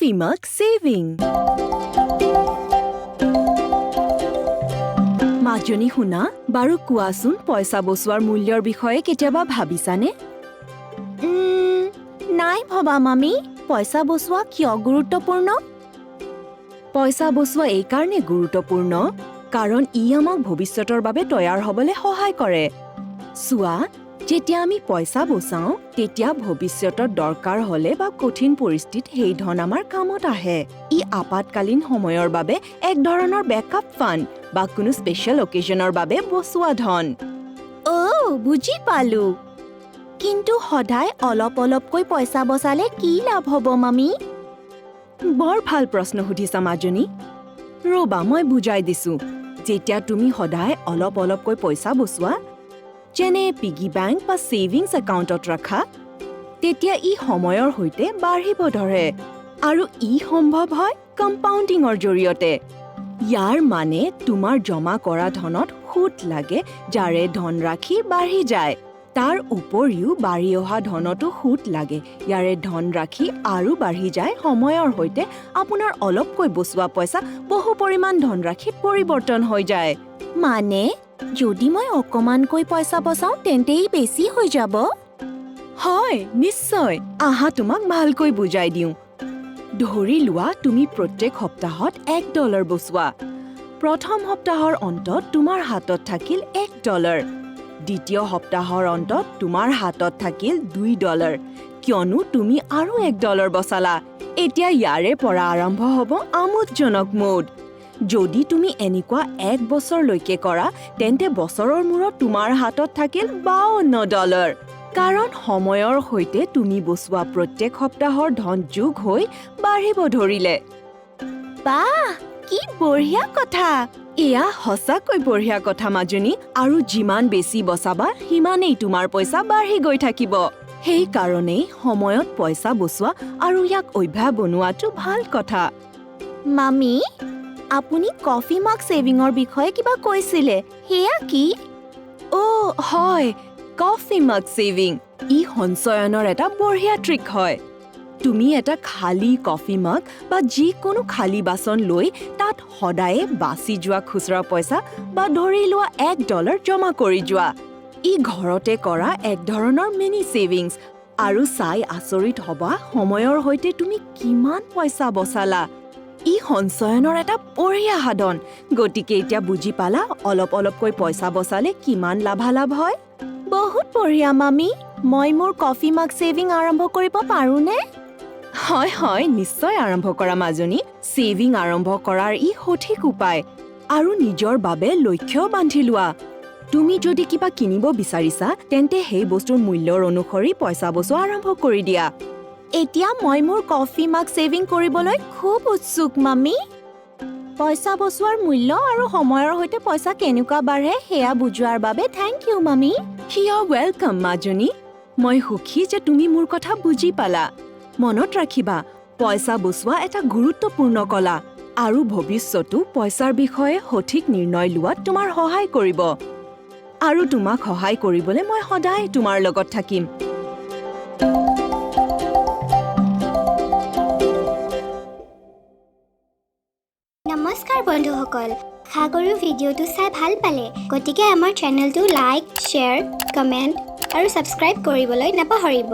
Coffee mug saving. মাজনী শুনা বাৰু কোৱাচোন পইচা বচোৱাৰ মূল্যৰ বিষয়ে কেতিয়াবা ভাবিছানে? নাই ভবা মামি পইচা বচোৱা কিয় গুৰুত্বপূৰ্ণ? পইচা বচোৱা এই কাৰণে গুৰুত্বপূৰ্ণ কাৰণ ই আমাক ভৱিষ্যতৰ বাবে তৈয়াৰ হ'বলৈ সহায় কৰে। চোৱা যেতিয়া আমি পইচা বচাওঁ তেতিয়া ভৱিষ্যতৰ দৰকাৰ হ'লে বা কঠিন পৰিস্থিতিত সেই ধন আমাৰ কামত আহে। ই আপাতকালীন সময়ৰ বাবে এক ধৰণৰ বেকআপ ফাণ্ড বা কোনো স্পেচিয়েল অকেজনৰ বাবে বচোৱা ধন। বুজি পালো। কিন্তু সদায় অলপ অলপকৈ পইচা বচালে কি লাভ হ'ব মামি? বৰ ভাল প্ৰশ্ন সুধিছা মাজনী। ৰ'বা মই বুজাই দিছো। যেতিয়া তুমি সদায় অলপ অলপকৈ পইচা বচোৱা যেনে পিগি বেংক বা ছেভিংছ একাউণ্টত ৰাখা তেতিয়া ই সময়ৰ সৈতে বাঢ়িব ধৰে আৰু ই সম্ভৱ হয় কম্পাউণ্ডিঙৰ জৰিয়তে। ইয়াৰ মানে তোমাৰ জমা কৰা ধনত সুত লাগে যাৰে ধনৰাশি বাঢ়ি যায়। তাৰ উপৰিও বাঢ়ি অহা ধনতো সুত লাগে। ইয়াৰে ধনৰাশি আৰু বাঢ়ি যায় সময়ৰ সৈতে আপোনাৰ অলপকৈ বচোৱা পইচা বহু পৰিমাণ ধনৰাশিত পৰিৱৰ্তন হৈ যায়। মানে যদি মই অকমানকৈ পইচা বচাওঁ তেন্তে ই বেছি হৈ যাব? হয় নিশ্চয়। আহা তোমাক ভালকৈ বুজাই দিওঁ। ধৰি লোৱা তুমি প্ৰত্যেক সপ্তাহত $1 বচোৱা। প্ৰথম সপ্তাহৰ অন্তত তোমাৰ হাতত থাকিল $1। দ্বিতীয় সপ্তাহৰ অন্তত তোমাৰ হাতত থাকিল $2 কিয়নো তুমি আৰু $1 বচালা। এতিয়া ইয়াৰে পৰা আৰম্ভ হ'ব আমোদজনক মুড। যদি তুমি এনেকুৱা 1 বছৰলৈকে কৰা তেন্তে বছৰৰ মূৰত তোমাৰ হাতত থাকিল $52 কাৰণ সময়ৰ সৈতে তুমি বচোৱা প্ৰত্যেক সপ্তাহৰ ধন যোগ হৈ বাঢ়িব ধৰিলে। বাহ কি বঢ়িয়া কথা। এয়া সঁচাকৈ বঢ়িয়া কথা মাজনী। আৰু যিমান বেছি বচাবা সিমানেই তোমাৰ পইচা বাঢ়ি গৈ থাকিব। সেইকাৰণেই সময়ত পইচা বচোৱা আৰু ইয়াক অভ্যাস বনোৱাটো ভাল কথা। মামি আপুনি কফি মাগ ছেভিঙৰ বিষয়ে কিবা কৈছিলে সেয়া কি? হয় কফি মাগ ছেভিং। ই সঞ্চয়নৰ এটা বঢ়িয়া ট্ৰিক হয়। তুমি এটা খালী কফি মাগ বা যিকোনো খালী বাচন লৈ তাত সদায়ে বাচি যোৱা খুচুৰা পইচা বা ধৰি লোৱা $1 জমা কৰি যোৱা। ই ঘৰতে কৰা এক ধৰণৰ মিনি ছেভিংছ আৰু চাই আচৰিত হ'বা সময়ৰ সৈতে তুমি কিমান পইচা বচালা। ই সঞ্চয়নৰ এটা বঢ়িয়া সাধন। গতিকে এতিয়া বুজি পালা অলপ অলপকৈ পইচা বচালে কিমান লাভালাভ হয়। বহুত বঢ়িয়া মামি। মই মোৰ কফি মাগ ছেভিং আৰম্ভ কৰিব পাৰোঁনে? হয় নিশ্চয় আৰম্ভ কৰা মাজনী। ছেভিং আৰম্ভ কৰাৰ ই সঠিক উপায়। আৰু নিজৰ বাবে লক্ষ্য বান্ধি লোৱা। তুমি যদি কিবা কিনিব বিচাৰিছা তেন্তে সেই বস্তুৰ মূল্যৰ অনুসৰি পইচা বচোৱা আৰম্ভ কৰি দিয়া। এতিয়া মই মোৰ কফি মাগ ছেভিং কৰিবলৈ খুব উৎসুক মামি। পইচা বচোৱাৰ মূল্য আৰু সময়ৰ সৈতে পইচা কেনেকুৱা বাঢ়ে সেয়া বুজোৱাৰ বাবে থেংক ইউ মামি। You're welcome মাজনী। মই সুখী যে তুমি মোৰ কথা বুজি পালা। মনত ৰাখিবা পইচা বচোৱা এটা গুৰুত্বপূৰ্ণ কলা আৰু ভৱিষ্যতো পইচাৰ বিষয়ে সঠিক নিৰ্ণয় লোৱাত তোমাৰ সহায় কৰিব। আৰু তোমাক সহায় কৰিবলৈ মই সদায় তোমাৰ লগত থাকিম। নমস্কাৰ বন্ধুসকল, আশা কৰোঁ ভিডিঅ'টো চাই ভাল পালে। গতিকে আমাৰ চেনেলটো লাইক, শ্বেয়াৰ, কমেণ্ট আৰু ছাবস্ক্ৰাইব কৰিবলৈ নাপাহৰিব।